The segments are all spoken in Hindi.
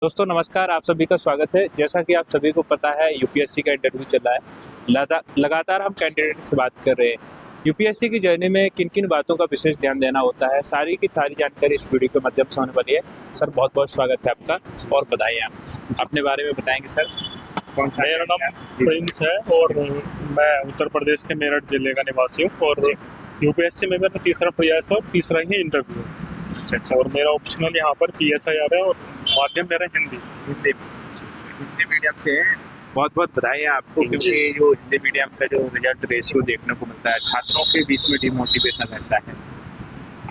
दोस्तों नमस्कार, आप सभी का स्वागत है। जैसा कि आप सभी को पता है यूपीएससी का इंटरव्यू चल रहा है। लगातार हम कैंडिडेट से बात कर रहे हैं। यूपीएससी की जर्नी में किन-किन बातों का विशेष ध्यान देना होता है, सारी की सारी जानकारी इस वीडियो के माध्यम से होने वाली है। सर बहुत-बहुत स्वागत है आपका और बधाई आप। अपने बारे में बताएँगे सर? कौन सा? मेरा नाम प्रिंस है और मैं उत्तर प्रदेश के मेरठ जिले का निवासी हूँ और यूपीएससी में मेरा तीसरा प्रयास है और तीसरा ही इंटरव्यू है। अच्छा। और मेरा ऑप्शनल यहाँ पर पीएसआईआर है और माध्यम मेरा हिंदी। हिंदी मीडियम से हैं। बहुत-बहुत बधाई है आपको, क्योंकि जो हिंदी मीडियम का जो रिजल्ट रेशियो देखने को मिलता है, छात्रों के बीच में डिमोटिवेशन रहता है।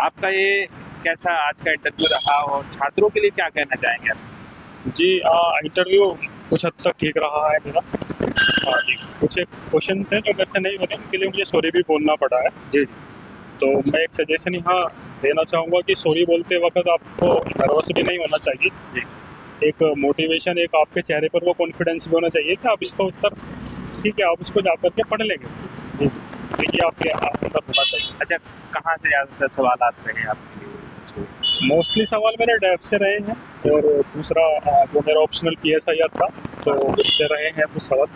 आपका ये कैसा आज का इंटरव्यू रहा और छात्रों के लिए क्या कहना चाहेंगे आप? जी इंटरव्यू कुछ हद तक ठीक रहा है मेरा। कुछ एक क्वेश्चन थे जो मेरे से नहीं बने, उनके लिए मुझे सॉरी भी बोलना पड़ा है। जी। तो मैं एक सजेशन यहाँ देना चाहूँगा कि सॉरी बोलते वक्त आपको नर्वस भी नहीं होना चाहिए। जी। एक मोटिवेशन, एक आपके चेहरे पर वो कॉन्फिडेंस भी होना चाहिए कि आप इसका उत्तर ठीक है, आप उसको जा करके पढ़ लेंगे। देखिए आपके अंदर होना चाहिए। अच्छा, कहाँ से ज़्यादातर सवाल आते हैं आपके लिए? मोस्टली सवाल मेरे डेफ से रहे हैं और दूसरा जो मेरा ऑप्शनल पीएसआईआर था तो उससे रहे हैं कुछ सवाल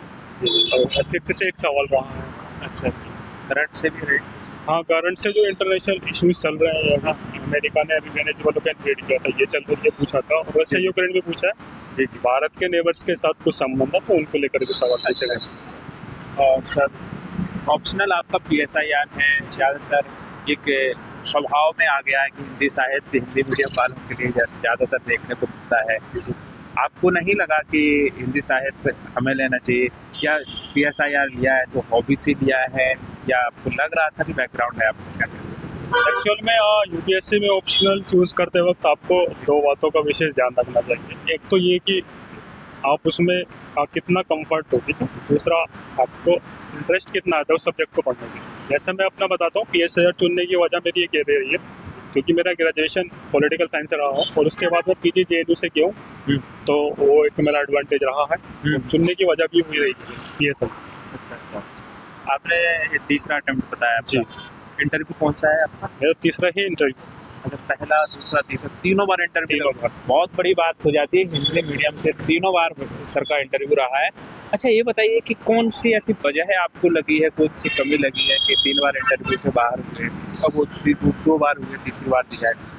और एथिक्स से एक सवाल रहा है। अच्छा, करंट से भी रहे? हाँ, करंट से जो इंटरनेशनल इश्यूज चल रहे हैं, यहाँ अमेरिका ने अभी वेनेजुएला को इन्वेड किया था, ये चल रही है, पूछा था। और वैसे यूक्रेन भी पूछा है। जी। भारत के नेबर्स के साथ कुछ संबंध है तो उनको लेकर भी सवाल पूछे गए। अच्छा। और सर ऑप्शनल आपका पीएसआईआर है, ज़्यादातर एक स्वभाव में आ गया है कि हिंदी साहित्य हिंदी मीडियम वालों के लिए ज़्यादातर देखने को मिलता है। आपको नहीं लगा कि हिंदी साहित्य हमें लेना चाहिए, या पीएसआईआर लिया है तो हॉबी से लिया है, या आपको लग रहा था कि बैकग्राउंड है आपको? क्या एक्चुअल में यूपीएससी में ऑप्शनल चूज करते वक्त आपको दो बातों का विशेष ध्यान रखना चाहिए। एक तो ये कि आप उसमें कितना कंफर्ट हो, ठीक है। दूसरा, आपको इंटरेस्ट कितना आता है उस सब्जेक्ट को पढ़ने में। जैसे मैं अपना बताता हूँ, पीएसआईआर चुनने की वजह मेरी एक ये रही है क्योंकि मेरा ग्रेजुएशन पॉलिटिकल साइंस से रहा है और उसके बाद मैं पीजी जेएनयू से किया हूँ, तो वो एक मेरा एडवांटेज रहा है। चुनने की वजह भी हुई रही है पीएसआई। अच्छा। आपने ये तीसरा अटेम्प्ट बताया जी। इंटरव्यू कौन सा है आपका? मेरा तीसरा ही इंटरव्यू। अच्छा, पहला, दूसरा, तीसरा, तीनों बार इंटरव्यू? तीनों बार। बहुत बड़ी बात हो जाती है, हिंदी मीडियम से तीनों बार सर का इंटरव्यू रहा है। अच्छा, ये बताइए कि कौन सी ऐसी वजह है आपको लगी है, कौन सी कमी लगी है कि 3 बार इंटरव्यू से बाहर हुए, अब वो 2 बार हुए, तीसरी बार रिजेक्ट?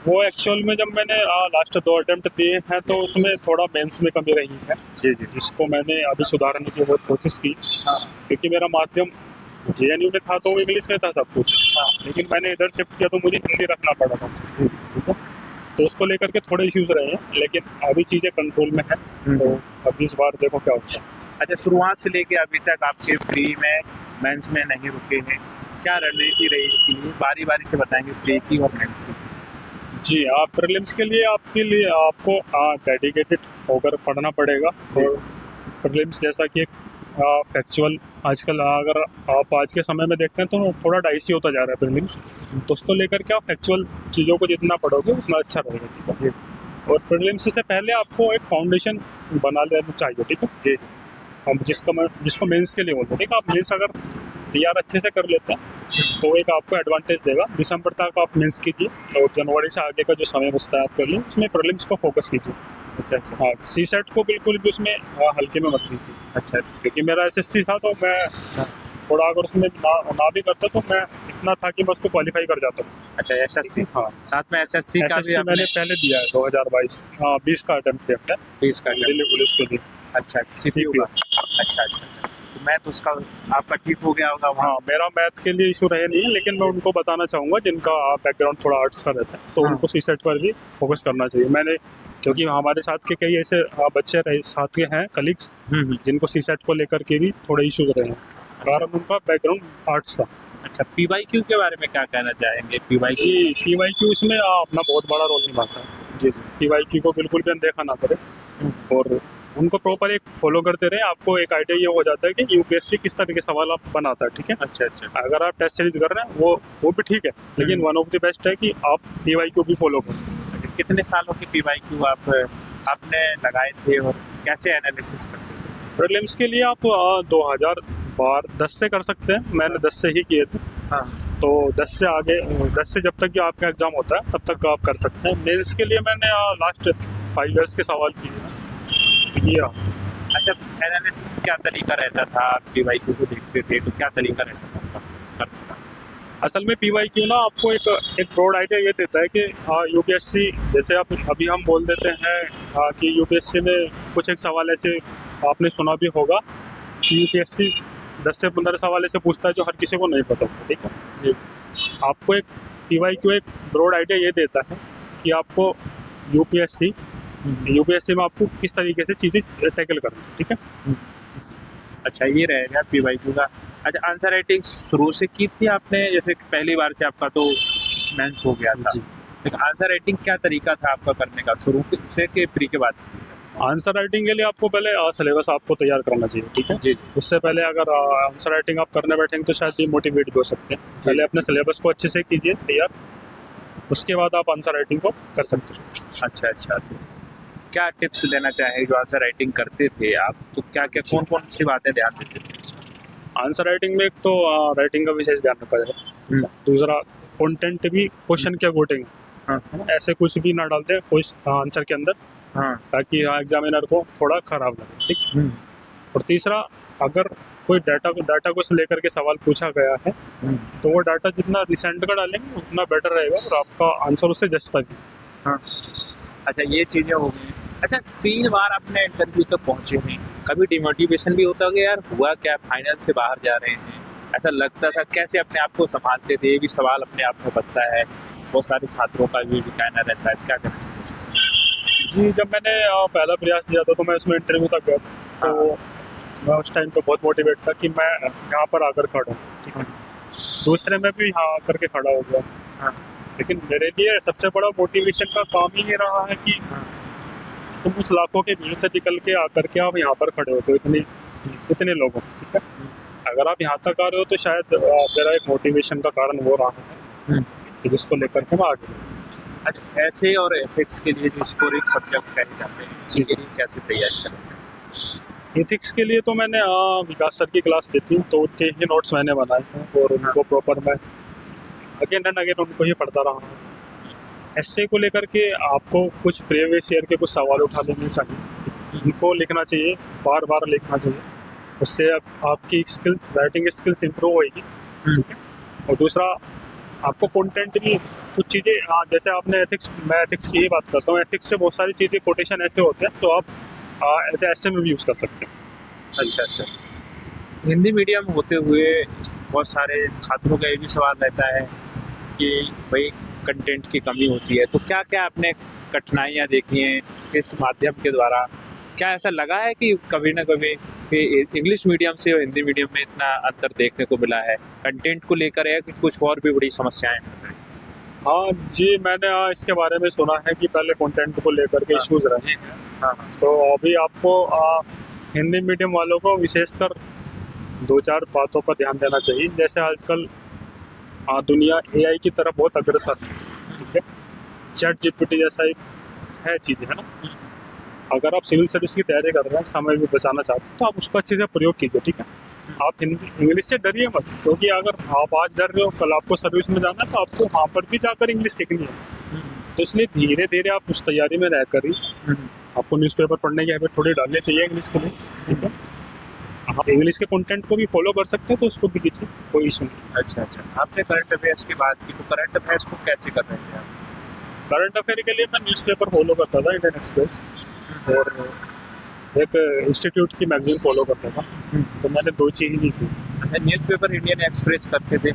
वो एक्चुअल में जब मैंने लास्ट 2 अटेम्प्ट दिए हैं तो उसमें थोड़ा मेंस में कमी रही है। जी। जिसको मैंने अभी सुधारने की बहुत कोशिश की। क्योंकि मेरा माध्यम जेएनयू में था तो इंग्लिश में था सब कुछ। लेकिन मैंने इधर शिफ्ट किया तो मुझे हिंदी रखना पड़ा था। ठीक है, तो उसको लेकर के थोड़े इश्यूज रहे हैं, लेकिन अभी चीज़ें कंट्रोल में है। तो अभी इस बार देखो क्या होता है। अच्छा, शुरुआत से लेके अभी तक आपके प्री में, मेंस में नहीं रुके हैं, क्या रणनीति रही इसके लिए? बारी-बारी से बताएंगे, प्री की और मेंस की। जी, आप प्रीलिम्स के लिए आपको डेडिकेटेड होकर पढ़ना पड़ेगा। और प्रीलिम्स जैसा कि एक फैक्चुअल, आजकल अगर आप आज के समय में देखते हैं तो थोड़ा डाइसी होता जा रहा है प्रीलिम्स, तो उसको लेकर के आप फैक्चुअल चीज़ों को जितना पढ़ोगे उतना अच्छा रहेगा। ठीक है, और प्रीलिम्स से पहले आपको एक फाउंडेशन बना लेना चाहिए। ठीक है जी। हम जिसको मेंस के लिए बोलते हैं। ठीक है, आप मेंस अगर तैयार अच्छे से कर लेते हैं तो एक आपको एडवांटेज देगा। दिसंबर तक आप मेंस कीजिए और जनवरी से आगे का जो समय बचता है आप कर लिए, उसमें प्रीलिम्स को फोकस कीजिए। अच्छा। हाँ, सीसेट को बिल्कुल भी उसमें हल्के में मत लीजिए। अच्छा, क्योंकि मेरा एसएससी था तो मैं थोड़ा अगर उसमें ना भी करता तो मैं इतना था कि मैं उसको क्वालिफाई कर जाता हूँ। अच्छा, एसएससी। हाँ, साथ में एसएससी का भी एसएससी मैंने पहले दिया है 2020 का अटेम्प्ट किया है 20 का दिल्ली पुलिस के लिए। अच्छा, सीपीयू का। अच्छा। तो मैथ उसका आपका ठीक हो गया होगा वहाँ? हाँ, मेरा मैथ के लिए इशू रहे नहीं है, लेकिन मैं उनको बताना चाहूँगा जिनका बैकग्राउंड थोड़ा आर्ट्स का रहता है तो उनको सीसेट पर भी फोकस करना चाहिए। मैंने, क्योंकि हमारे साथ के कई ऐसे बच्चे रहे, साथ के हैं कलीग्स, जिनको सीसेट को लेकर के भी थोड़े इश्यूज रहे हैं, कारण उनका बैकग्राउंड आर्ट्स था। अच्छा, पीवाईक्यू के बारे में क्या कहना चाहेंगे? पीवाईक्यू इसमें अपना बहुत बड़ा रोल निभाता है। जी। पीवाईक्यू को बिल्कुल भी अनदेखा ना करें और उनको प्रॉपर एक फॉलो करते रहे। आपको एक आइडिया ये हो जाता है कि यूपीएससी किस तरह के सवाल आप बनाता है। ठीक है। अच्छा। अगर आप टेस्ट सीरीज कर रहे हैं वो भी ठीक है, लेकिन वन ऑफ द बेस्ट है कि आप पीवाईक्यू भी फॉलो करें। कितने सालों की पीवाईक्यू आपने लगाए थे और कैसे एनालिसिस करते थे? प्रीलिम्स के लिए आप 2010 से कर सकते हैं। मैंने 10 से ही किए थे। हाँ। तो 10 से आगे, 10 से जब तक कि आपका एग्ज़ाम होता है तब तक आप कर सकते हैं। मेंस के लिए मैंने लास्ट 5 ईयर्स के सवाल किए ये रहा। अच्छा, एनालिसिस क्या तरीका रहता था, पीवाईक्यू को देखते थे तो क्या तरीका रहता था आपका करने का? असल में पीवाईक्यू ना आपको एक ब्रॉड आइडिया ये देता है कि यूपीएससी, जैसे आप अभी हम बोल देते हैं कि यूपीएससी में कुछ एक सवाल ऐसे आपने सुना भी होगा कि यूपीएससी 10 से 15 सवाल ऐसे पूछता है जो हर किसी को नहीं पता होता, ठीक है। आपको एक पीवाईक्यू एक ब्रॉड आइडिया ये देता है कि आपको यूपीएससी में आपको किस तरीके से चीज़ें टैकल करनी है, ठीक है। अच्छा, ये रहेगा पीवाईक्यू का। अच्छा, आंसर राइटिंग शुरू से की थी आपने, जैसे पहली बार से आपका तो मेंस हो गया था, जी। लेकिन आंसर राइटिंग क्या तरीका था आपका करने का, शुरू से के प्री के बाद? आंसर राइटिंग के लिए आपको पहले सिलेबस आपको तैयार करना चाहिए, ठीक है। जी। उससे पहले अगर आंसर राइटिंग आप करने बैठेंगे तो शायद डिमोटिवेट भी हो सकते हैं। पहले अपने सिलेबस को अच्छे से कीजिए तैयार, उसके बाद आप आंसर राइटिंग को कर सकते हैं। अच्छा अच्छा, क्या टिप्स देना चाहेंगे जो आंसर राइटिंग करते थे आप, तो क्या क्या कौन कौन सी बातें ध्यान देते थे? आंसर राइटिंग में एक तो राइटिंग का विशेष ध्यान रखा जाए, दूसरा कंटेंट भी क्वेश्चन के अकॉर्डिंग, हाँ ऐसे कुछ भी ना डालते आंसर के अंदर, हाँ। ताकि एग्जामिनर को थोड़ा खराब लगे, ठीक। और तीसरा, अगर कोई डाटा को लेकर के सवाल पूछा गया है तो वो डाटा जितना रिसेंट का डालेंगे उतना बेटर रहेगा और आपका आंसर उससे जचता भी। हाँ। अच्छा, ये चीज़ें हो गई। अच्छा, 3 बार अपने इंटरव्यू तक पहुँचे हैं, कभी डिमोटिवेशन भी होता है यार, हुआ क्या, फाइनल से बाहर जा रहे हैं, ऐसा लगता था? कैसे अपने आप को संभालते थे? ये भी सवाल अपने आप में बनता है, बहुत सारे छात्रों का भी कहना रहता है, क्या करना चाहिए? जी, जब मैंने पहला प्रयास किया था तो मैं उसमें इंटरव्यू तक गया, तो मैं उस टाइम पे बहुत मोटिवेट था कि मैं यहाँ पर आकर खड़ा हूँ, ठीक है। दूसरे में भी यहाँ आकर के खड़ा हो गया, हाँ। लेकिन मेरे लिए सबसे बड़ा मोटिवेशन का काम ही ये रहा है कि तुम उस लाखों के भीड़ से निकल के आकर के आप यहाँ पर खड़े होते हो इतने लोगों, ठीक है। अगर आप यहाँ तक आ रहे हो तो शायद मेरा एक मोटिवेशन का कारण वो रहा है कि जिसको लेकर के मैं आगे। अच्छा, ऐसे और एथिक्स के लिए जो स्कोरिंग सब्जेक्ट कहे जाते हैं, जी। इसके लिए कैसे तैयारी करेंगे? एथिक्स के लिए तो मैंने विकास सर की क्लास ली थी, तो उनके ही नोट्स मैंने बनाए हैं और उनको प्रॉपर मैं अगेन एंड अगेन उनको ही पढ़ता रहा हूँ। एस्से को लेकर के आपको कुछ प्रीवियस ईयर के कुछ सवाल उठा लेने चाहिए, उनको लिखना चाहिए, बार बार लिखना चाहिए, उससे आपकी स्किल, राइटिंग स्किल्स इंप्रूव होएगी, ठीक है। और दूसरा, आपको कंटेंट भी कुछ चीज़ें, जैसे आपने एथिक्स, मैं एथिक्स की ही बात करता हूँ, एथिक्स से बहुत सारी चीज़ें कोटेशन ऐसे होते हैं तो आप ऐसे में भी यूज़ कर सकते हैं। अच्छा अच्छा, हिंदी मीडियम होते हुए बहुत सारे छात्रों का ये भी सवाल रहता है कि भाई कंटेंट की कमी होती है, तो क्या क्या आपने कठिनाइयाँ देखी हैं इस माध्यम के द्वारा? क्या ऐसा लगा है कि कभी ना कभी इंग्लिश मीडियम से और हिंदी मीडियम में इतना अंतर देखने को मिला है, कंटेंट को लेकर है कि कुछ और भी बड़ी समस्याएं? हाँ जी, मैंने इसके बारे में सुना है कि पहले कंटेंट को लेकर के इश्यूज रहे हैं। हाँ। तो अभी आपको हिंदी मीडियम वालों को विशेषकर 2-4 बातों का ध्यान देना चाहिए। जैसे आजकल दुनिया एआई की तरफ बहुत अग्रसर है, ठीक है। चैट जीपीटी जैसा एक है चीज़, है ना। अगर आप सिविल सर्विस की तैयारी कर रहे हैं, समय भी बचाना चाहते हैं, तो आप उसका अच्छे से प्रयोग कीजिए, ठीक है। आप हिंदी इंग्लिश से डरिए मत, क्योंकि अगर आप आज डर रहे हो, कल आपको सर्विस में जाना है तो आपको वहाँ पर भी जाकर इंग्लिश सीखनी है। तो इसलिए धीरे धीरे आप उस तैयारी में रहकर ही आपको न्यूज़पेपर पढ़ने की हैबिट थोड़ी डालनी चाहिए इंग्लिश के लिए, ठीक है। आप इंग्लिश के कंटेंट को भी फॉलो कर सकते हैं तो उसको भी कीजिए, कोई इशू नहीं। अच्छा अच्छा, आपने करंट अफेयर्स की बात की, तो करंट अफेयर्स को कैसे कर रहे थे आप? करंट अफेयर के लिए मैं न्यूज़पेपर फॉलो करता था, इंडियन एक्सप्रेस, और एक इंस्टीट्यूट की मैगजीन फॉलो करता था। तो मैंने 2 चीज़ ही की। न्यूज़पेपर इंडियन एक्सप्रेस करते थे,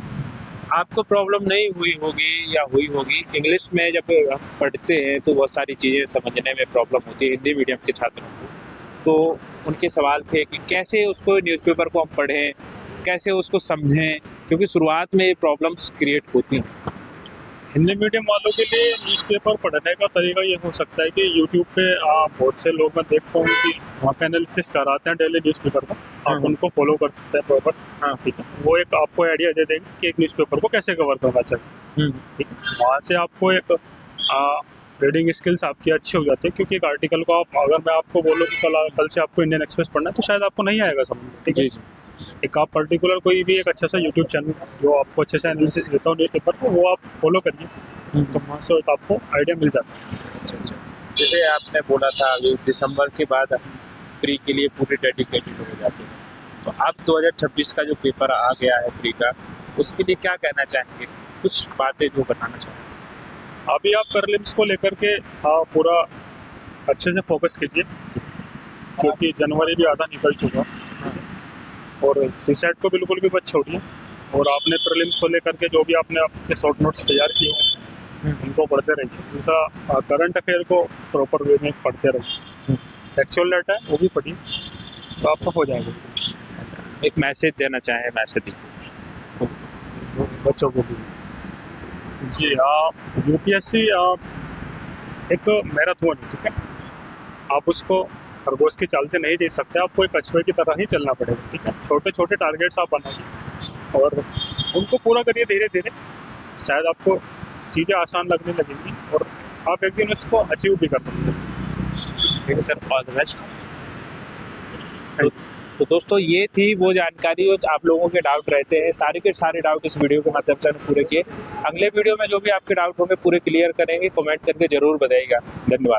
आपको प्रॉब्लम नहीं हुई होगी या हुई होगी? इंग्लिश में जब हम पढ़ते हैं तो बहुत सारी चीज़ें समझने में प्रॉब्लम होती है हिंदी मीडियम के छात्रों को, तो उनके सवाल थे कि कैसे उसको न्यूज़पेपर को हम पढ़ें, कैसे उसको समझें, क्योंकि शुरुआत में ये प्रॉब्लम्स क्रिएट होती हैं। हिंदी मीडियम वालों के लिए न्यूज़पेपर पढ़ने का तरीका ये हो सकता है कि यूट्यूब पे बहुत से लोग मैं देखता हूँ कि वहाँ पे एनालिसिस कराते हैं डेली न्यूज़पेपर का, आप उनको फॉलो कर सकते हैं प्रॉपर। हाँ, ठीक है। वो एक आपको आइडिया दे देंगे कि एक न्यूज़पेपर को कैसे कवर करना चाहिए, ठीक है। वहाँ से आपको एक रीडिंग स्किल्स आपकी अच्छी हो जाती है, क्योंकि एक आर्टिकल को आप, अगर मैं आपको बोलूँ कि कल से आपको इंडियन एक्सप्रेस पढ़ना है तो शायद आपको नहीं आएगा समझ, ठीक है। एक आप पर्टिकुलर कोई भी एक अच्छा सा यूट्यूब चैनल जो आपको अच्छे से एनालिसिस देता हो न्यूज़पेपर को, वो आप फॉलो करिए, तो वहाँ से आपको आइडिया मिल जाता है। अच्छा अच्छा, जैसे आपने बोला था अभी दिसंबर के बाद प्री के लिए पूरी डेडिकेटेड हो जाती है, तो अब 2026 का जो पेपर आ गया है प्री का, उसके लिए क्या कहना चाहेंगे, कुछ बातें जो बताना चाहेंगे? अभी आप प्रीलिम्स को लेकर के पूरा अच्छे से फोकस कीजिए, क्योंकि जनवरी भी आधा निकल चुका और सीसेट को बिल्कुल भी मत छोड़िए। और आपने प्रीलिम्स को लेकर के जो भी आपने अपने शॉर्ट नोट्स तैयार किए हैं उनको पढ़ते रहिए। दूसरा करंट अफेयर को प्रॉपर वे में पढ़ते रहिए। एक्चुअल डाटा है वो भी पढ़िए, तो आपका हो जाएगा। एक मैसेज देना चाहें, मैसेज बच्चों को भी जी, यूपीएससी एक मैराथन है, ठीक है। आप उसको खरगोश की चाल से नहीं जीत सकते, आपको एक कछुए की तरह ही चलना पड़ेगा, ठीक है। छोटे छोटे टारगेट्स आप बनाइए और उनको पूरा करिए धीरे धीरे। शायद आपको चीज़ें आसान लगने लगेंगी और आप एक दिन उसको अचीव भी कर सकते हैं। ठीक है सर, ऑल द बेस्ट। तो दोस्तों ये थी वो जानकारी जो आप लोगों के डाउट रहते हैं, सारे के सारे डाउट इस वीडियो के माध्यम से हमने पूरे किए। अगले वीडियो में जो भी आपके डाउट होंगे पूरे क्लियर करेंगे, कमेंट करके जरूर बताइएगा। धन्यवाद।